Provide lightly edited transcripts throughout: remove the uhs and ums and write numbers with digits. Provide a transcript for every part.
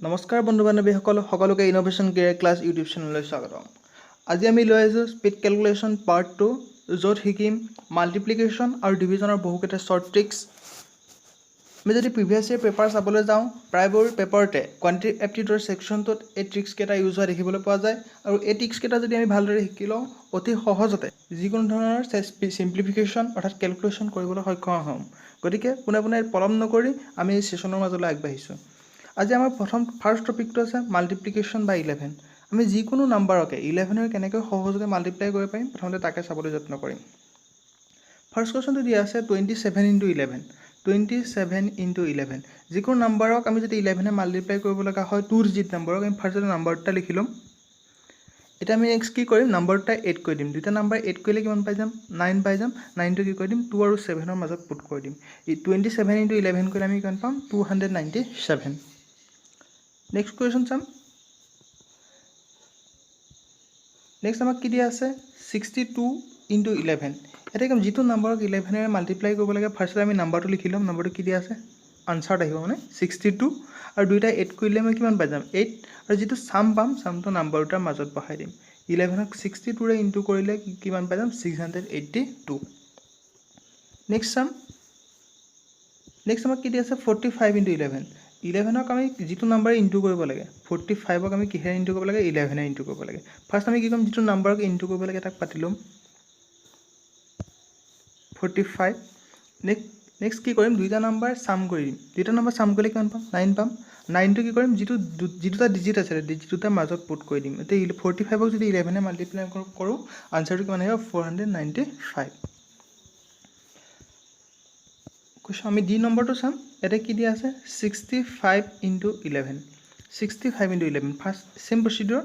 নমস্কাৰ বন্ধু বান্ধৱীসকল সকলোকে ইনোভেশ্যন কেৰিয়াৰ ক্লাছ ইউটিউব চেনেললৈ স্বাগতম। আজি আমি লৈ আহিছোঁ স্পীড কেলকুলেশ্যন পাৰ্ট 2 য'ত শিকিম মাল্টিপ্লিকেশ্যন আৰু ডিভিজনৰ বহুকেইটা শ্বৰ্ট ট্ৰিক্স। আমি যদি প্ৰিভিয়াছ ইয়েৰ পেপাৰ চাবলৈ যাওঁ প্ৰায়বোৰ পেপাৰতে কোৱান্টিটিভ এপ্টিটিউডৰ ছেকশ্যনটোত এই ট্ৰিক্সকেইটা ইউজ হোৱা দেখিবলৈ পোৱা যায় আৰু এই ট্ৰিক্সকেইটা যদি আমি ভালদৰে শিকি লওঁ অতি সহজতে যিকোনো ধৰণৰ চিম্প্লিফিকেশ্যন অৰ্থাৎ কেলকুলেশ্যন কৰিবলৈ সক্ষম হ'ম। গতিকে পোনে পোনে পলম নকৰি আমি এই ছেশ্যনৰ মাজলৈ আগবাঢ়িছোঁ। আজি আমাৰ ফাৰ্ষ্ট টপিকটো আছে মাল্টিপ্লিকেশ্যন বাই 11। আমি যিকোনো নাম্বাৰকে 11 কেনেকৈ সহজতে মাল্টিপ্লাই কৰিব পাৰিম প্ৰথমতে তাকে চাবলৈ যত্ন কৰিম। ফাৰ্ষ্ট কুৱেশ্যনটো দিয়া আছে 27 × 11। 27 × 11 যিকোনো নাম্বাৰক আমি যদি 11 মাল্টিপ্লাই কৰিব লগা হয় 2 ডিজিট নাম্বাৰক আমি ফাৰ্ষ্টতে নাম্বাৰ দুটা লিখি ল'ম। এতিয়া আমি নেক্সট কি কৰিম নাম্বাৰ দুটা এড কৰি দিম। দুটা নাম্বাৰ এড কৰিলে কিমান পাই যাম 9 পাই যাম। 9টো কি কৰি দিম 2 আৰু 7ৰ মাজত পুট কৰি দিম। 27 × 11 কৰিলে আমি কিমান পাম 297। নেক্সট কুৱেশ্যন চাম। নেক্সট আমাক কি দিয়া আছে 62 × 11। এতিয়া কি যিটো নাম্বাৰক 11 মাল্টিপ্লাই কৰিব লাগে ফাৰ্ষ্টতে আমি নাম্বাৰটো লিখি ল'ম। নাম্বাৰটো কি দিয়া আছে আনচাৰত আহিব মানে 62 আৰু দুইটা এড কৰিলে মই কিমান পাই যাম 8 আৰু যিটো চাম পাম চামটো নাম্বাৰ দুটাৰ মাজত বহাই দিম। 11ক 62ৰে ইনটু কৰিলে কিমান পাই যাম 682। নেক্সট চাম। নেক্সট আমাক কি দিয়া আছে 45 × 11। 11ক আমি যিটো নাম্বাৰ ইনটু কৰিব লাগে 45ক আমি কিহেৰে ইনটু কৰিব লাগে 11ৰে ইনটু কৰিব লাগে। ফাৰ্ষ্ট আমি কি কৰিম যিটো নাম্বাৰক ইনটু কৰিব লাগে তাক পাতি ল'ম 45। নেক্সট কি কৰিম দুইটা নাম্বাৰ চাম কৰি দিম। দুইটা নাম্বাৰ চাম কৰিলে কিমান পাম 9 পাম। 9টো কি কৰিম যিটো দুটা ডিজিট আছে দুটাৰ মাজত পুট কৰি দিম। এতিয়া 45ক যদি 11ৰে মাল্টিপ্লাই কৰোঁ আনচাৰটো কিমান আহিব 495। কুৱেশ্যন আমি ডি নম্বৰটো চাম। ইয়াতে কি দিয়া আছে 65 × 11। 65 × 11 ফাৰ্ষ্ট ছেম প্ৰচিডিউৰ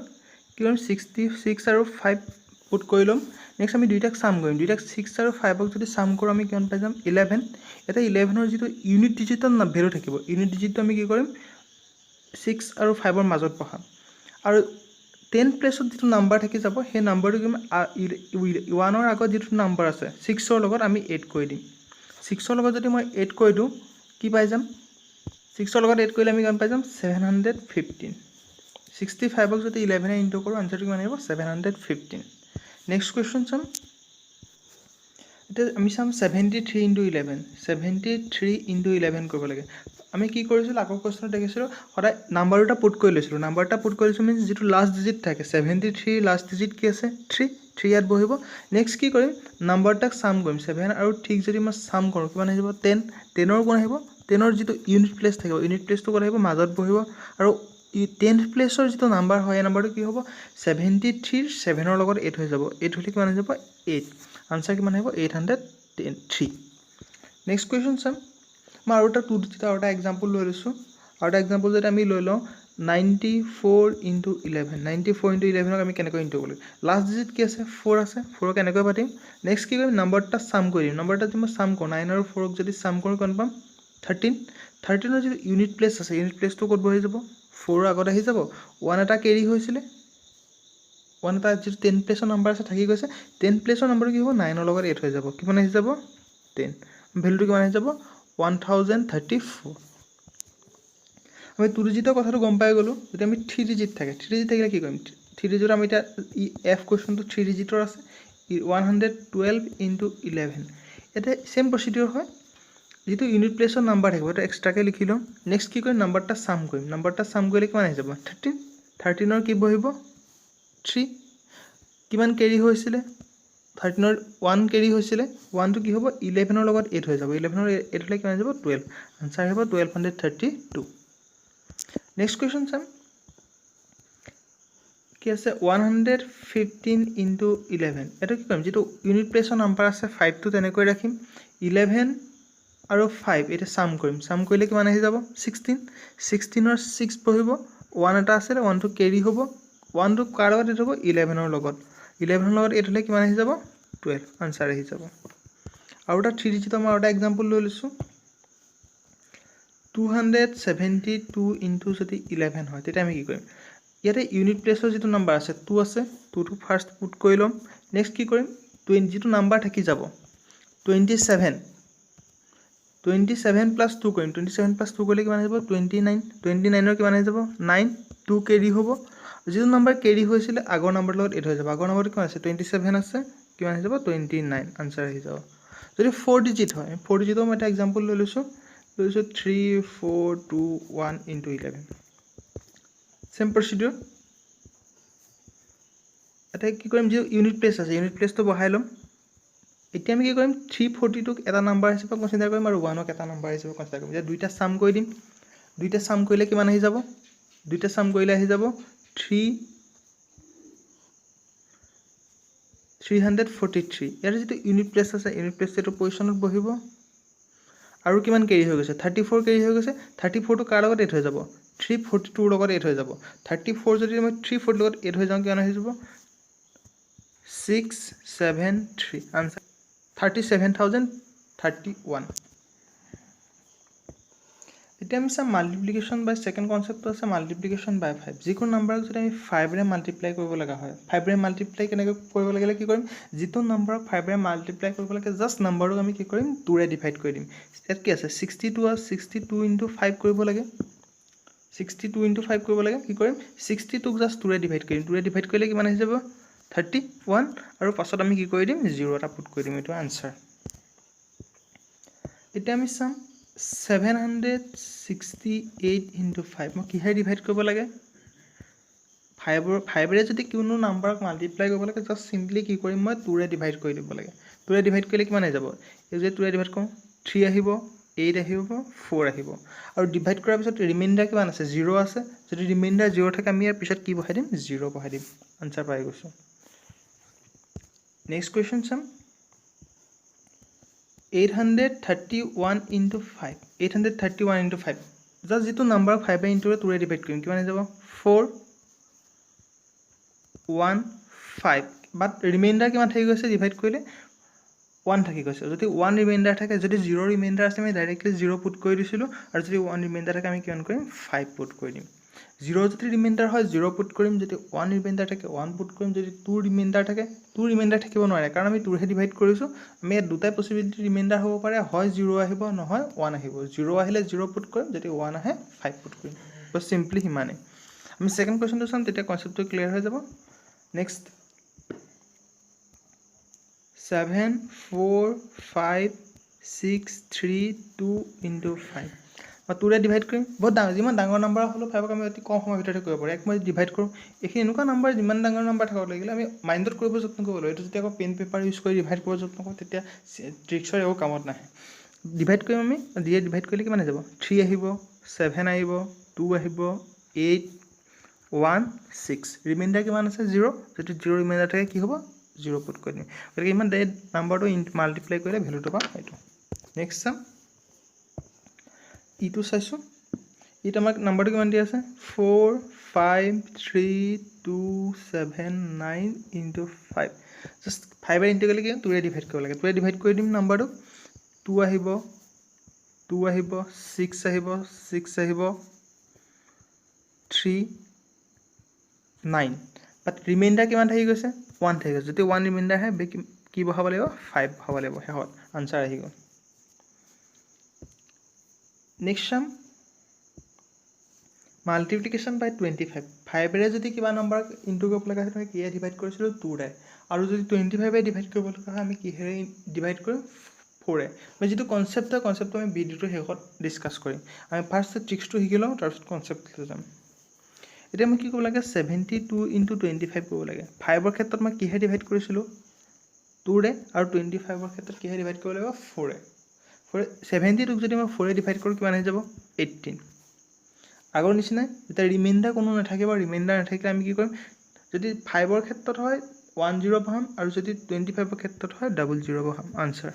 কি কৰিম 66 আৰু 5 পুট কৰি ল'ম। নেক্সট আমি দুইটাক চাম কৰিম। দুইটাক 6 আৰু 5ক যদি চাম কৰোঁ আমি কিমান পাই যাম 11। ইয়াতে 11ৰ যিটো ইউনিট ডিজিটৰ ভেলু থাকিব ইউনিট ডিজিটটো আমি কি কৰিম 6 আৰু 5ৰ মাজত বহাম আৰু 10 প্লেছত যিটো নাম্বাৰ থাকি যাব সেই নাম্বাৰটো কি 1ৰ আগত যিটো নাম্বাৰ আছে 6ৰ লগত আমি এড কৰি দিম। 6ৰ লগত যদি মই এড কৰি দিওঁ কি পাই যাম 6ৰ লগত এড কৰিলে আমি কিমান পাই যাম 715। 65ক যদি 11ৰে ইনটু কৰোঁ আনচাৰটো কিমান আহিব 715। নেক্সট কুৱেশ্যন চাম। এতিয়া আমি চাম 73 × 11। 73 × 11 কৰিব লাগে। আমি কি কৰিছিলোঁ আগৰ কুৱেশ্যনত দেখিছিলোঁ সদায় নাম্বাৰ দুটা পুট কৰি লৈছিলোঁ। নাম্বাৰ এটা পুট কৰি লৈছোঁ মিনছ যিটো লাষ্ট ডিজিট থাকে 73 লাষ্ট ডিজিট কি আছে 3 ইয়াত বহিব। নেক্সট কি কৰিম নাম্বাৰ দুটাক চাম কৰিম 7 আৰু 3 যদি মই চাম কৰোঁ কিমান আহিব 10। 10ৰ কোন আহিব 10ৰ যিটো ইউনিট প্লেচ থাকিব ইউনিট প্লেচটো ক'ত আহিব মাজত বহিব আৰু 10th প্লেচৰ যিটো নাম্বাৰ হয় এই নাম্বাৰটো কি হ'ব 73 7ৰ লগত এড হৈ যাব। এড হ'লে কিমান হৈ যাব 8। আনচাৰ কিমান আহিব 803। নেক্সট কুৱেশ্যন চাম। মই আৰু এটা 2 ডিজিট আৰু এটা এক্সাম্পল লৈ লৈছোঁ। আৰু এটা এক্সাম্পল যদি আমি লৈ লওঁ 94 × 11। 94 × 11ক আমি কেনেকৈ ইনটু কৰিব লাগে লাষ্ট ডিজিট কি আছে 4 আছে 4ক কেনেকৈ পাতিম। নেক্সট কি কৰিম নাম্বাৰ এটা চাম কৰি দিম। নাম্বাৰ এটা যদি মই চাম কৰোঁ 9 আৰু 4ক যদি চাম কৰোঁ কিমান পাম 13। 13ৰ যিটো ইউনিট প্লেচ আছে ইউনিট প্লেচটো ক'ত বহি যাব 4ৰ আগত আহি যাব। 1 এটা কেৰি হৈছিলে 1 এটা যিটো 10 প্লেচৰ নাম্বাৰ আছে থাকি গৈছে 10 প্লেচৰ নাম্বাৰটো কি হ'ব 9ৰ লগত এড হৈ যাব কিমান আহি যাব 10। ভেলুটো কিমান আহি যাব 1034। আমি 2 ডিজিটৰ কথাটো গম পাই গ'লোঁ। যদি আমি 3 ডিজিট থাকে 3 ডিজিট থাকিলে কি কৰিম 3 ডিজিটৰ আমি এতিয়া এফ কুৱেশ্যনটো 3 ডিজিটৰ আছে 112 × 11। এতিয়া ছেম প্ৰচিডিউৰ হয় যিটো ইউনিট প্লেচৰ নাম্বাৰ থাকিব সেইটো এক্সট্ৰাকৈ লিখি ল'ম। নেক্সট কি কৰিম নাম্বাৰ এটা চাম কৰিম। নাম্বাৰ এটা চাম কৰিলে কিমান আহি যাব 13। 13ৰ কি বহিব 3 কিমান কেৰি হৈছিলে 13ৰ 1 কেৰি হৈছিলে 1টো কি হ'ব 11ৰ লগত এড হৈ যাব। 11ৰ এড হ'লে কিমান যাব 12। আনচাৰ আহিব 1232। নেক্সট কুৱেশ্যন চাম কি আছে 115 × 11। এইটো কি কৰিম যিটো ইউনিট প্লেচৰ নাম্বাৰ আছে 5টো তেনেকৈ ৰাখিম 11 আৰু 5 এতিয়া চাম কৰিম। চাম কৰিলে কিমান আহি যাব 16। 16ৰ 6 বহিব 1 এটা আছিলে 1টো কেৰি হ'ব 1টো কাৰ লগত এড হ'ব 11ৰ লগত 11ৰ লগত এড হ'লে কিমান আহি যাব 12। আনচাৰ আহি যাব। আৰু এটা 3 ডিজিটৰ মই আৰু এটা এক্সাম্পল লৈ লৈছোঁ 272 × যদি 11 হয় তেতিয়া আমি কি কৰিম ইয়াতে ইউনিট প্লেচৰ যিটো নাম্বাৰ আছে 2 আছে 2টো ফাৰ্ষ্ট পুট কৰি ল'ম। নেক্সট কি কৰিম যিটো নাম্বাৰ থাকি যাব 27 27 প্লাছ 2 কৰিম 27 প্লাছ 2 কৰিলে কিমান আহিব 29 29ৰ কিমান আহি যাব 9 2 কেৰি হ'ব যিটো নাম্বাৰ কেৰি হৈছিলে আগৰ নাম্বাৰৰ লগত এড হৈ যাব আগৰ নাম্বাৰটো কিমান আছে 27 আছে কিমান আহি যাব 29 আনসাৰ আহি যাব যদি 4 ডিজিট হয় 4 ডিজিটৰ মই এটা এক্সাম্পল লৈ লৈছো 3 4 2 1 into 11 সেম প্ৰসিডিউৰ এটা কি কৰিম যে ইউনিট প্লেস আছে ইউনিট প্লেসটো বহাই লম এতিয়া আমি কি কৰিম 342 ক এটা নাম্বাৰ হিচাপে কনসিডাৰ কৰিম আৰু 1 ক এটা নাম্বাৰ হিচাপে কনসিডাৰ কৰিম যে দুইটা সাম কৰি দিম দুইটা সাম কৰিলে কিমান আহি যাব দুইটা সাম কৰিলে আহি যাব 343 ইয়াৰ যেটো ইউনিট প্লেস আছে ইউনিট প্লেস এটো পজিশনত বহিব আৰু কিমান কেৰি হৈ গৈছে 34 কেৰি হৈ গৈছে 34 টো কাৰ লগত এড হৈ যাব 342 লগত এড হৈ যাব 34 যদি মই 34 লগত এড হৈ যাওঁ কিমান আহি যাব 673 आंसर 37031 এতিয়া আমি সব মাল্টিপ্লিকেশন বাই সেকেন্ড কনসেপ্ট আছে মাল্টিপ্লিকেশন বাই 5 যিকোনো নাম্বাৰক যদি আমি 5 ৰে মাল্টিপ্লাই কৰিব লগা হয় 5 ৰে মাল্টিপ্লাই কেনেকৈ কৰিব লাগিলে কি কৰিম যিটো নাম্বাৰক 5 ৰে মাল্টিপ্লাই কৰিব লাগে জাস্ট নাম্বাৰক আমি কি কৰিম 2 ৰে ডিভাইড কৰি দিম ইয়াত কি আছে 62 আৰু 62 * 5 কৰিব লাগে 62 * 5 কৰিব লাগে কি কৰিম 62 ক জাস্ট 2 ৰে ডিভাইড কৰিম 2 ৰে ডিভাইড কৰিলে কিমান আহি যাব 31 আৰু পাছত আমি কি কৰি দিম 0 এটা পুট কৰি দিম এটো आंसर এতিয়া আমি সাম 768 into 5 মই কিহে ডিভাইড কৰিব লাগে 5 ৰে যদি কোনো নাম্বাৰক মাল্টিপ্লাই কৰিব লাগে জাস্ট সিম্পলি কি কৰিম মই 2 ৰে ডিভাইড কৰি দিব লাগে 2 ৰে ডিভাইড কৰিলে কিমান আহি যাব এই যে 2 ৰে ডিভাইড কৰোঁ 3 আহিব 8 আহিব 4 আহিব আৰু ডিভাইড কৰাৰ পিছত ৰিমাইন্ডাৰ কিমান আছে 0 আছে যদি ৰিমাইন্ডাৰ 0 থাকে আমি ইয়াৰ পিছত কি বহাই দিম 0 বহাই দিম आंसर পাই গৈছো নেক্সট কোৱেশ্চন সাম 831 into 5 831 into 5 just যেটো নাম্বাৰ 5 into 2 ৰে ডিভাইড কৰিম কিমান হৈ যাব 4 1 5 বাট ৰিমাইন্ডাৰ কিমান থাকি গৈছে ডিভাইড কৰিলে 1 থাকি গৈছে যদি 1 ৰিমাইন্ডাৰ থাকে যদি 0 ৰিমাইন্ডাৰ আছে আমি ডাইৰেক্টলি 0 পুট কৰি দিছিলো আৰু যদি 1 ৰিমাইন্ডাৰ থাকে আমি কিমান কৰিম 5 পুট কৰি দিম 0 যদি ৰিমাইন্ডাৰ হয় 0 পুট কৰিম যদি 1 ৰিমাইন্ডাৰ থাকে 1 পুট কৰিম যদি 2 ৰিমাইন্ডাৰ থাকে 2 ৰিমাইন্ডাৰ থাকিব নোৱাৰে কাৰণ আমি 2 ৰে ডিভাইড কৰিছো আমি ইয়াত দুটাই পসিবিলিটি ৰিমাইন্ডাৰ হ'ব পাৰে হয় 0 আহিব নহয় 1 আহিব 0 আহিলে 0 পুট কৰিম যদি 1 আহে 5 পুট কৰিম বস সিম্পলি হিমানে আমি সেকেন্ড কোৱেশ্চনটো চাম তেতিয়া কনসেপ্টটো ক্লিয়াৰ হৈ যাব নেক্সট 7 4 5 6 3 2 into 5 বা 2 ৰে ডিভাইড কৰিম বহুত ডাঙৰ যিমান ডাঙৰ নাম্বাৰ হলো 5 ক আমি অতি কম সময় ভিতৰতে কৰিব পাৰো এক মই ডিভাইড কৰো এখিনি এনেকুৱা নাম্বাৰ যিমান ডাঙৰ নাম্বাৰ থাকক লাগিলে আমি মাইন্ডত কৰিব যত্ন কৰিব লাগিব এটো যেতিয়া পেন পেপাৰ ইউজ কৰি ডিভাইড কৰিব যত্ন কৰো তেতিয়া ট্ৰিক্সৰ একো কামত নাহে ডিভাইড কৰিম আমি দিয়ে ডিভাইড কৰিলে কিমান যাব 3 আহিব 7 আহিব 2 আহিব 8 1 6 ৰিমাইন্ডাৰ কিমান আছে 0 যদি 0 ৰিমাইন্ডাৰ থাকে কি হ'ব 0 পুট কৰি দিম গতিকে ইমান ডাইৰেক্ট নাম্বাৰটো মাল্টিপ্লাই কৰিলে ভ্যালুটো পাম এটো নেক্সট সাম ইটো চাইছো ইট আমাক নাম্বাৰটো কিমান দি আছে 4 5 3 2 7 9 into 5 জাস্ট 5 ৰে ইন্টিগ্ৰেল কি 2 ৰে ডিভাইড কৰিব লাগে 2 ৰে ডিভাইড কৰি দিম নাম্বাৰটো 2 আহিব 6 আহিব 6 আহিব 3 9 বাট ৰিমাইন্ডাৰ কিমান থাকি গৈছে 1 থাকি গৈছে যদি 1 ৰিমাইন্ডাৰ হে কি বহাব লাগিব 5 বহাব লাগিব হেহত आंसर আহি গল নেক্সট সাম মাল্টিপ্লিকেশন বাই 25 5 ৰে যদি কিবা নাম্বাৰ ইনটু কৰিব লগা হয় কি ডিভাইড কৰিছিলো 2 ৰে আৰু যদি 25 ৰে ডিভাইড কৰিব লগা হয় আমি কিহেৰে ডিভাইড কৰিম 4 ৰে মই যেটো কনসেপ্ট আমি ভিডিওটো হেকত ডিসকাস কৰিম আমি ফাৰ্স্ট ট্ৰিক্সটো শিকিলো তাৰ পিছত কনসেপ্টটো যাম এতিয়া মই কি কৰিব লাগে 72 into 25 কৰিব লাগে 5 ৰ ক্ষেত্ৰত মই কিহে ডিভাইড কৰিছিলো 2 ৰে আৰু 25 ৰ ক্ষেত্ৰত কিহে ডিভাইড কৰিব লাগিব 4 ৰে 72 ক যদি মই 4 ৰে ডিভাইড কৰো কিমান হৈ যাব 18 আগৰ নিচিনা এটা ৰিমাইন্ডাৰ কোনো নাথাকিব ৰিমাইন্ডাৰ নাথাকিলে আমি কি কৰিম যদি 5 ৰ ক্ষেত্ৰত হয় 10 বহাম আৰু যদি 25 ৰ ক্ষেত্ৰত হয় 00 বহাম आंसर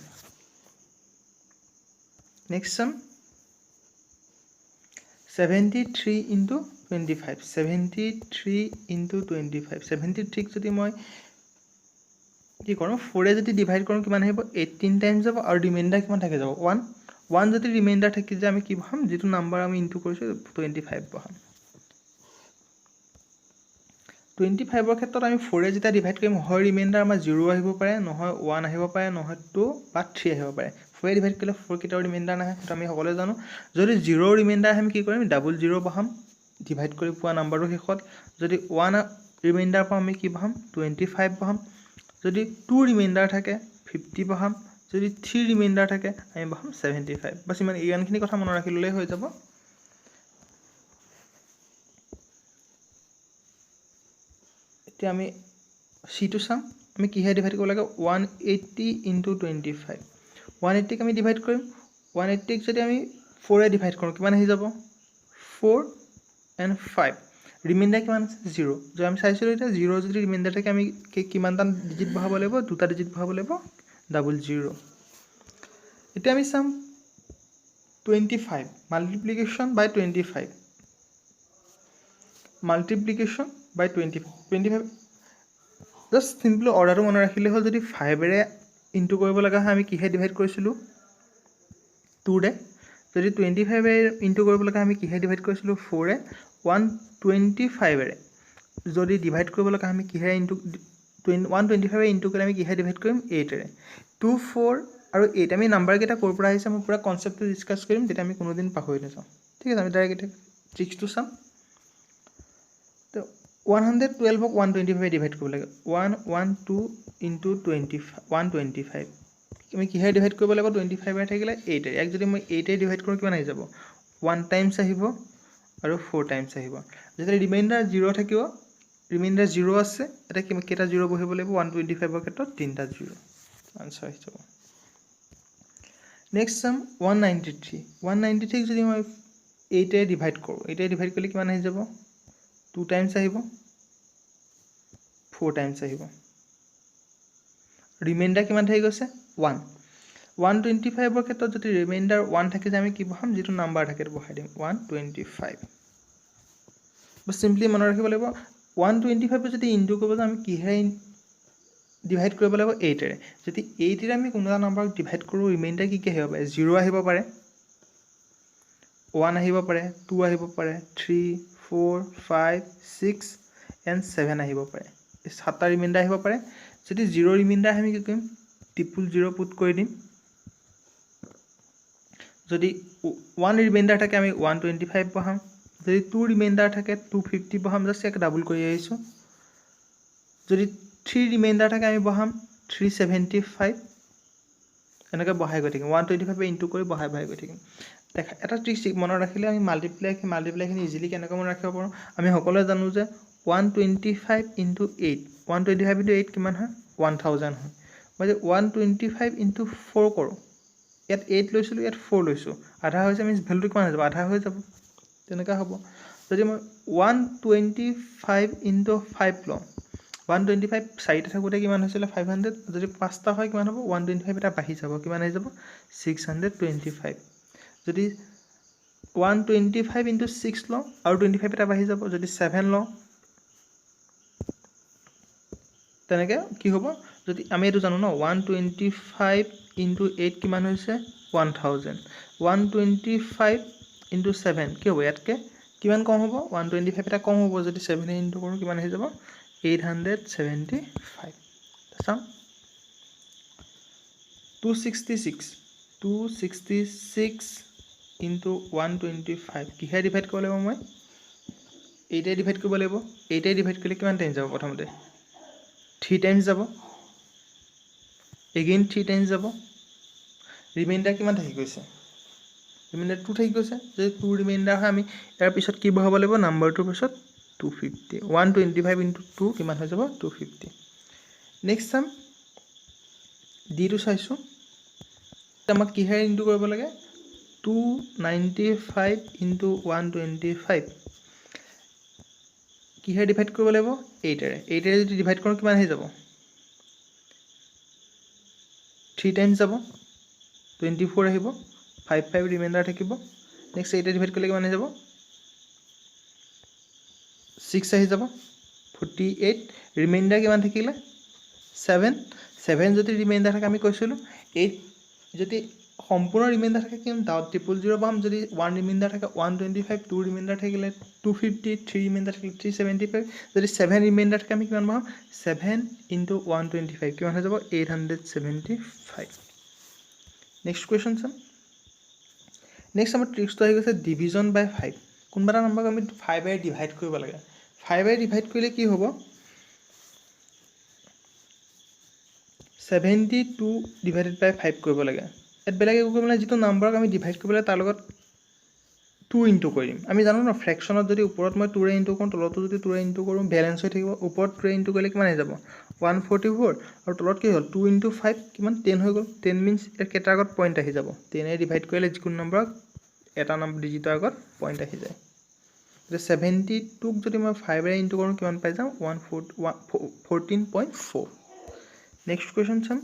নেক্সট সাম 73 into 25 73 into 25 73 ক যদি মই কি কৰো 4 ৰে যদি ডিভাইড কৰো কিমান আহিব 18 টাইমছ যাব আৰু ৰিমাইন্ডাৰ কিমান থাকে যাব 1 যদি ৰিমাইন্ডাৰ থাকি যায় আমি কি বহাম যেটো নাম্বাৰ আমি ইনটু কৰিছো 25 বহাম 25ৰ ক্ষেত্ৰত আমি 4 যেতিয়া ডিভাইড কৰিম হয় ৰিমাইণ্ডাৰ আমাৰ 0 আহিব পাৰে নহয় 1 আহিব পাৰে নহয় 2 বা 3 আহিব পাৰে 4 ডিভাইড কৰিলে 4 কেতিয়াও ৰিমাইণ্ডাৰ নাহে সেইটো আমি সকলোৱে জানো যদি 0 ৰিমাইণ্ডাৰ আহে আমি কি কৰিম ডাবল 0 বহাম ডিভাইড কৰি পোৱা নাম্বাৰটো শেষত যদি 1 ৰিমাইণ্ডাৰ পাম আমি কি বহাম 25 বহাম যদি 2 ৰিমাইণ্ডাৰ থাকে 50 বহাম যদি 3 ৰিমাইণ্ডাৰ থাকে আমি বহাম 75 বাস ইমান ইমানখিনি কথা মনত ৰাখি ল'লেই হৈ যাব এতিয়া আমি c2 চাম আমি কিহে ডিভাইড কৰিব লাগে 180 * 25 180 ক আমি ডিভাইড কৰিম 180 ক যদি আমি 4 এ ডিভাইড কৰোঁ কিমান আহি যাব 4 and 5 ৰিমাইণ্ডাৰ কিমান আছে 0 যদি আমি চাইছিলোঁ এতিয়া 0 যদি ৰিমাইণ্ডাৰ থাকে আমি কিমানটা ডিজিট বহাব লাগিব দুটা ডিজিট বহাব লাগিব ডাবল 0 এতিয়া আমি চাম 25 মাল্টিপ্লিকেশ্যন বাই 25 মাল্টিপ্লিকেশ্যন বাই 25 জাষ্ট চিম্পলি অৰ্ডাৰটো মনত ৰাখিলে হ'ল যদি 5 এৰে ইনটু কৰিব লগা হয় আমি কিহে ডিভাইড কৰিছিলোঁ 2 ৰে যদি 25 এৰে ইনটু কৰিব লগা আমি কিহে ডিভাইড কৰিছিলোঁ 4 এ 125 এৰে যদি ডিভাইড কৰিব লগা আমি কিহে ইনটু 125 এৰে ইনটু কৰিলে আমি কিহে ডিভাইড কৰিম 8 এৰে 2 4 আৰু 8 আমি নাম্বাৰ কেইটা ক'ৰ পৰা আহিছে মই পুৰা কনসেপ্টটো ডিসকাস কৰিম তেতিয়া আমি কোনোদিন পাহৰি নাযাওঁ ঠিক আছে আমি ডাইৰেক্ট ট্ৰিক্সটো চাম তো 112 ক 125 ডিভাইড কৰিব লাগে 112 * 25 125 আমি কিহে ডিভাইড কৰিব লাগিব 25 এৰে থাকিলে 8 এৰে এক যদি মই 8 এৰে ডিভাইড কৰোঁ কিমান আহি যাব 1 টাইমছ আহিব আৰু 4 টাইমছ আহিব যেতিয়া ৰিমাইণ্ডাৰ 0 থাকিব ৰিমাইণ্ডাৰ 0 আছে এটা কেইটা 0 বহিব লাগিব 125 ৰ ক্ষেত্ৰত তিনিটা 0 আনসাৰ আহি যাব নেক্সট সাম 193 যদি মই 8 এৰে ডিভাইড কৰোঁ 8 এৰে ডিভাইড কৰিলে কিমান আহি যাব 2 টাইমছ আহিব 4 টাইমছ আহিব ৰিমাইণ্ডাৰ কিমান থাকি গৈছে 1 125 ৰ ক্ষেত্ৰত যদি ৰিমাইণ্ডাৰ 1 থাকে যে আমি কি বহাম যেটো নাম্বাৰ থাকে বহাই দিম 125 বস সিম্পলি মনত ৰাখিব লাগিব 125 যদি ইনটু কৰিব যাম আমি কিহে ডিভাইড কৰিব লাগিব 8 এৰে যদি 8 এৰে আমি কোনোটা নাম্বাৰক ডিভাইড কৰো ৰিমাইণ্ডাৰ কি আহিব পাৰে 0 আহিব পাৰে 1 আহিব পাৰে 2 আহিব পাৰে 3 4 5 6 and 7 আহিব পাৰে এই সাতটা ৰিমাইণ্ডাৰ আহিব পাৰে যদি 0 ৰিমাইণ্ডাৰ আমি কি কৰিম ট্ৰিপল 0 পুট কৰি দিম যদি 1 ৰিমাইণ্ডাৰ থাকে আমি 125 বহাম যদি 2 ৰিমাইণ্ডাৰ থাকে 250 বহাম জাস্ট এক ডাবল কৰি আহিছো যদি 3 ৰিমাইণ্ডাৰ থাকে আমি বহাম 375 এনেকৈ বহাই গৈ থাকিম 125 ইনটু কৰি বহাই গৈ থাকিম দেখা এটা ট্ৰিক মনত ৰাখিলে আমি মাল্টিপ্লাইখিনি ইজিলি কেনেকৈ মনত ৰাখিব পাৰোঁ আমি সকলোৱে জানো যে 125 * 8 125 * 8 কিমান হয় 1000 হয় মই যে 125 * 4 কৰোঁ ইয়াত 8 লৈছিলোঁ ইয়াত 4 লৈছোঁ আধা হৈছে আমি ভ্যালুটো কিমান হৈ যাব আধা হৈ যাব তেনেকা হ'ব যদি মই 125 * 5 লওঁ 125 চাৰিটা থাকোঁতে কিমান হৈছিল 500 যদি পাঁচটা হয় কিমান হ'ব 125 এটা বাঢ়ি যাব কিমান আহি যাব 625 যদি 125 * 6 লওঁ আৰু 25 এটা বাঢ়ি যাব যদি 7 লওঁ তেনেকে কি হ'ব যদি আমি এটো জানো ন 125 * 8 কিমান হৈছে 1000 125 * 7 কি হ'ব ইয়াতকে কিমান কম হ'ব 125 এটা কম হ'ব যদি 7 এ ইনটু কৰোঁ কিমান আহি যাব 875 চাম 266 * 125 কিহে ডিভাইড কৰিব লাগিব মই 8 এ ডিভাইড কৰিব লাগিব 8 এ ডিভাইড কৰিলে কিমান টাইম যাব প্ৰথমতে 3 টাইমছ যাব এগেইন 3 টাইমছ যাব ৰিমাইণ্ডাৰ কিমান থাকি গৈছে ৰিমাইণ্ডাৰ 2 থাকি গৈছে যদি 2 ৰিমাইণ্ডাৰ হয় আমি ইয়াৰ পিছত কি বহাব লাগিব নাম্বাৰটোৰ পিছত 250 125 * 2 কিমান হৈ যাব 250 নেক্সট সাম ডি টো চাইছো আমাক কিহে ইনটু কৰিব লাগে 295 * 125 কিহে ডিভাইড কৰিব লাগিব 8 এৰে 8 এৰে যদি ডিভাইড কৰোঁ কিমান হৈ যাব 3 টাইমছ যাব 24 আহিব 55 ৰিমাইণ্ডাৰ থাকিব নেক্সট 8 এৰে ডিভাইড কৰিলে কিমান হৈ যাব 6 আহি যাব 48 ৰিমাইণ্ডাৰ কিমান থাকিলে 7 যদি ৰিমাইণ্ডাৰ থাকে আমি কৈছিলোঁ 8 যদি সম্পূৰ্ণ ৰিমাইণ্ডাৰ থাকে কিমান 000 পাম যদি 1 ৰিমাইণ্ডাৰ থাকে 125 2 ৰিমাইণ্ডাৰ থাকিলে 250 3 ৰিমাইণ্ডাৰ থাকিলে 375 যদি 7 ৰিমাইণ্ডাৰ থাকে আমি কিমান পাম 7 × 125 কিমান হৈ যাব 875 নেক্সট কুৱেশ্যন চাম নেক্সট আমাৰ ট্ৰিক্সটো আহি গৈছে ডিভিজন বাই 5 কোনোবা এটা নম্বৰক আমি 5 বাই ডিভাইড কৰিব লাগে 5 বাই ডিভাইড কৰিলে কি হ'ব 72 ডিভাইডেড বাই 5 কৰিব লাগে ইয়াত বেলেগ একো কৰিব নাই যিটো নাম্বাৰক আমি ডিভাইড কৰিব লাগে তাৰ লগত 2 ইনটু কৰিম আমি জানো ন ফ্ৰেকশ্যনত যদি ওপৰত মই 2 ৰে ইনটু কৰোঁ তলতো যদি 2 ৰে ইনটু কৰোঁ বেলেন্স হৈ থাকিব ওপৰত 2 ৰে ইনটু কৰিলে কিমান হৈ যাব 144 আৰু তলত কি হ'ল 2 × 5 কিমান 10 হৈ গ'ল 10 মিন্স ইয়াৰ কেইটাৰ আগত পইণ্ট আহি যাব 10 ৰে ডিভাইড কৰিলে যিকোনো নম্বৰক এটা নম্বৰ ডিজিটৰ আগত পইণ্ট আহি যায় এতিয়া 72ক যদি মই 5 ৰে ইনটু কৰোঁ কিমান পাই যাম 14.4 নেক্সট কুৱেশ্যন চাম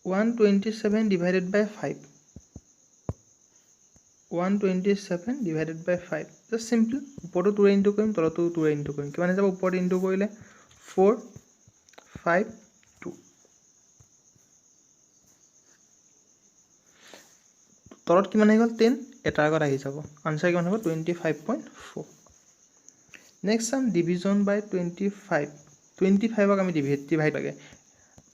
127 divided by 5 127 divided by 5 just simple ওপৰতো 2 ৰে ইনটু কৰিম তলতো 2 ৰে ইনটু কৰিম কিমান হৈ যাব ওপৰত ইনটু কৰিলে 4 5 2 তলত কিমান আহি গ'ল 10 এটাৰ আগত আহি যাব আনসাৰ কিমান হ'ব 25.4 নেক্সট চাম ডিভিজন বাই 25 25ক আমি ডিভাইড লাগে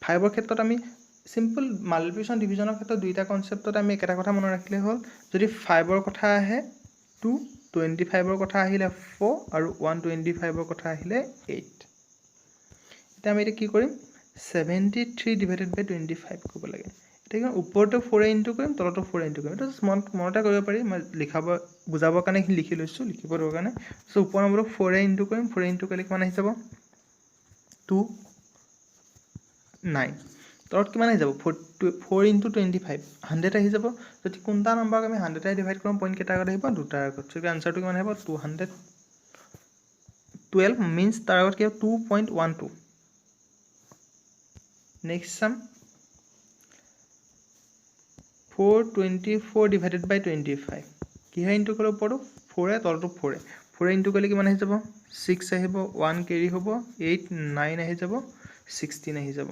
5ৰ ক্ষেত্ৰত আমি সিম্পল মাল্টিপ্লিকেশ্যন ডিভিজনৰ ক্ষেত্ৰত দুইটা কনসেপ্টত আমি একেটা কথা মনত ৰাখিলে হ'ল যদি 5ৰ কথা আহে 2 25ৰ কথা আহিলে 4 আৰু 125ৰ কথা আহিলে 8 এটা আমি কি কৰিম 73 divided by 25 কৰিব লাগে এটা ওপৰটো 4 ৰে ইনটু কৰিম তলতো 4 ৰে ইনটু কৰিম এটা মনতে কৰিব পাৰি মই লিখাব বুজাবৰ কাৰণে লিখি লৈছো লিখিবৰ কাৰণে সো ওপৰ নম্বৰটো 4 ৰে ইনটু কৰিম 4 ৰে ইনটু কৰিলে কিমান আহি যাব 2 9 তলত কিমান আহি যাব 4 × 25 100 আহি যাব যদি কোনটা নম্বৰক আমি 100 ৰে ডিভাইড কৰোঁ পইণ্ট কেইটা আগত আহিব দুটাৰ আগত সো আনসাৰটো কিমান আহিব 212 মিন্স তাৰ আগত কি 2.12 নেক্সট সাম 424 divided by 25 কি হয় ইনটু কৰিলে ওপৰটো 4 ৰে তলটো 4 ৰে 4 ৰে ইনটু কৰিলে কিমান আহি যাব 6 আহিব 1 কেৰি হ'ব 8 9 আহি যাব 16 আহি যাব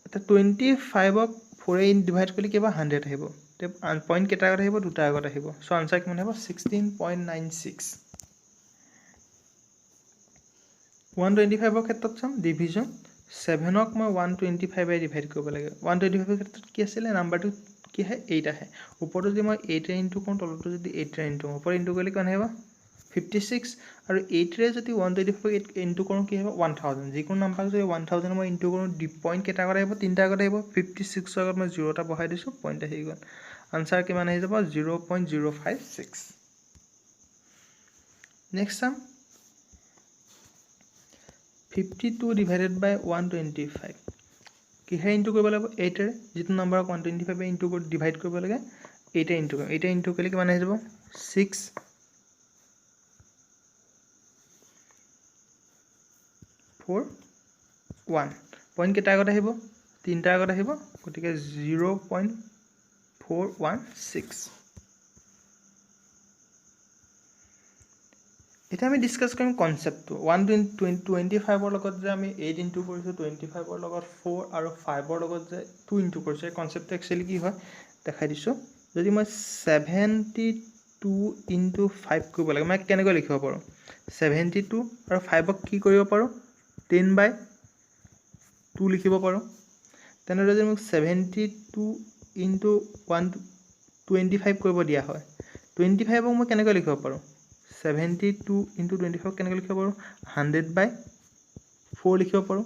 এটা 25ক 4 ৰে ডিভাইড কৰিলে কিবা 100 আহিব তে পইণ্ট কেইটা আগত আহিব দুটা আগত আহিব সো আনসাৰ কিমান হ'ব 16.96 125ৰ ক্ষেত্ৰত চাম ডিভিজন 7ক মই 125 ৰে ডিভাইড কৰিব লাগে 125ৰ ক্ষেত্ৰত কি আছিল নাম্বাৰটো কি হয় 8 আহে ওপৰটো যদি মই 8 ৰে ইনটু কৰোঁ তলটো যদি 8 ৰে ইনটু ওপৰ ইনটু কৰিলে কিমান আহিব 56 আৰু 8 ৰে যদি 125 ইনটু কৰোঁ কি হ'ব 1000 যিকোনো নাম্বাৰক যদি 1000 মই ইনটু কৰোঁ পইণ্ট কেইটা আগত আহিব তিনটা আগত আহিব 56 আগত মই 0 টা বহাই দিছো পইণ্ট আহি গ'ল আনসাৰ কিমান আহি যাব 0.056 নেক্সট সাম 52 divided by 125 কি হে ইনটু কৰিব লাগিব 8 ৰে যিটো নম্বৰক 125 ৰে ইনটু কৰি ডিভাইড কৰিব লাগে 8 ৰে ইনটু কৰিম 8 ৰে ইনটু কৰিলে কিমান আহি যাব 6 4 1 পইণ্ট কেইটা আগত আহিব তিনটা আগত আহিব গতিকে 0.416 এটা আমি ডিসকাস কৰিম কনসেপ্টটো 125ৰ লগত যে আমি 8 ইনটু কৰিছো 25ৰ লগত 4 আৰু 5ৰ লগত যে 2 ইনটু কৰিছো এই কনসেপ্টটো একচুয়ালি কি হয় দেখাই দিছো যদি মই 72 ইনটু 5 কৰিব লাগে মই কেনেকৈ লিখিব পাৰো 72 আৰু 5ক কি কৰিব পাৰো 10/2 লিখিব পাৰো তেনে যদি মোক 72 ইনটু 125 কৰিব দিয়া হয় 25ক মই কেনেকৈ লিখিব পাৰো 72 into 25 কেনেকৈ লিখিব পাৰো 100/4 লিখিব পাৰো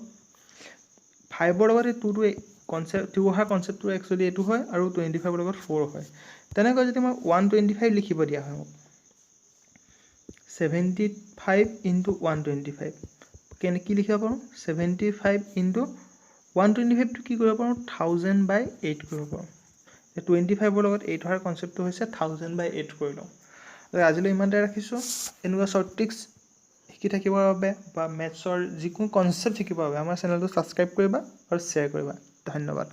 5ৰ লগত 2 কনসেপ্ট 2 অহা কনসেপ্টটো একচুয়ালি এটো হয় আৰু 25ৰ লগত 4 হয় তেনেকৈ যদি মই 125 লিখিব দিয়া হয় 75 into 125 কেনে কি লিখিব পাৰো 75 into 125 টো কি কৰিব পাৰো 1000/8 কৰিব পাৰো 25ৰ লগত 8 অহাৰ কনসেপ্টটো হৈছে 1000/8 কৰি লওঁ আজিলৈ ইমানতে ৰাখিছো এনেকুৱা শৰ্ট ট্ৰিক্স শিকি থাকিবৰ বাবে বা মেথছৰ যিকোনো কনসেপ্ট শিকিবৰ বাবে আমাৰ চেনেলটো সাবস্ক্ৰাইব কৰিবা আৰু শ্বেয়াৰ কৰিবা ধন্যবাদ